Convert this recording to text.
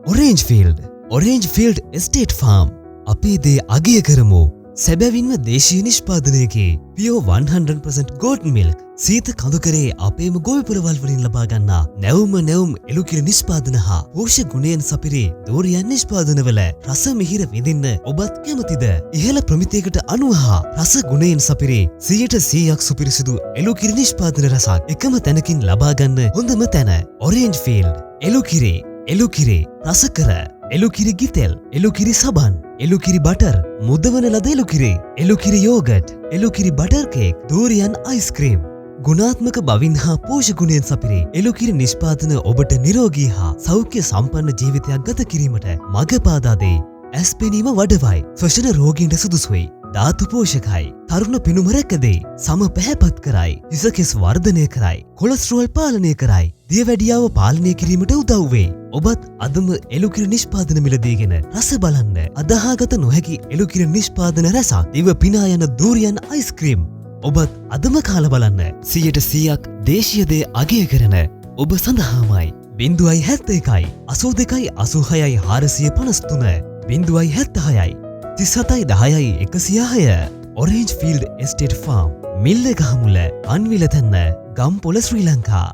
Orange field estate farm අපේ දේ අගය කරමු. සැබැවින්ම දේශීය නිෂ්පාදනයකේ පියෝ 100% ගෝඩ් මිල්ක් සීත කඳුකරේ අපේම ගොවිපළවල් වලින් ලබා ගන්නා නැවුම් එළුකිරි නිෂ්පාදන හා පෝෂ්‍ය ගුණයන් සපිරි දෝරියන් නිෂ්පාදනවල රස මිහිර විඳින්න ඔබත් කැමතිද? ඉහළ ප්‍රමිතියකට අනුව හා රස ගුණයන් සපිරි 100% සුපිරිසිදු එළුකිරි නිෂ්පාදන රසක් එකම තැනකින් ලබා ගන්න හොඳම තැන ඔරේන්ජ් ෆීල්ඩ්. එළුකිරි රසකර එළුකිරි ගිතෙල්, එළුකිරි සබන්, එළුකිරි බටර්, මුදවන ලද එළුකිරි යෝගට්, එළුකිරි බටර් කේක්, දෝරියන් අයිස්ක්‍රීම්. ගුණාත්මක බවින් හා පෝෂ්‍ය ගුණයන් සපිරි එළුකිරි නිෂ්පාදන ඔබට නිරෝගී හා සෞඛ්‍ය සම්පන්න ජීවිතයක් ගත කිරීමට මඟ පාදා දෙයි. ඇස් පෙනීම වඩවයි, ශ්වසන රෝගීන්ට සුදුසුයි, ධාතු පෝෂකයි, තරුණ පෙනුම රැකදෙයි, සම පැහැපත් කරයි, හිසකෙස් වර්ධනය කරයි, කොලෙස්ටරෝල් පාලනය කරයි, දියවැඩියාව පාලනය කිරීමට උදව් වෙයි. ඔබත් අදම එළුකිරි නිෂ්පාදන මිලදීගෙන රස බලන්න. අදහාගත නොහැකි එළුකිරි නිෂ්පාදන රසක්, දිව පිනා යන දූරියන් අයිස්ක්‍රීම්. ඔබත් අදම කාලා බලන්න. 100%ක් දේශීය දේ අගය කරන ඔබ සඳහාමයි. 071 82 86 453 076 37 10 106 orange field estate farm මිල්ල ගහමුල අන්විල තැන්න Gampola ශ්‍රී ලංකා.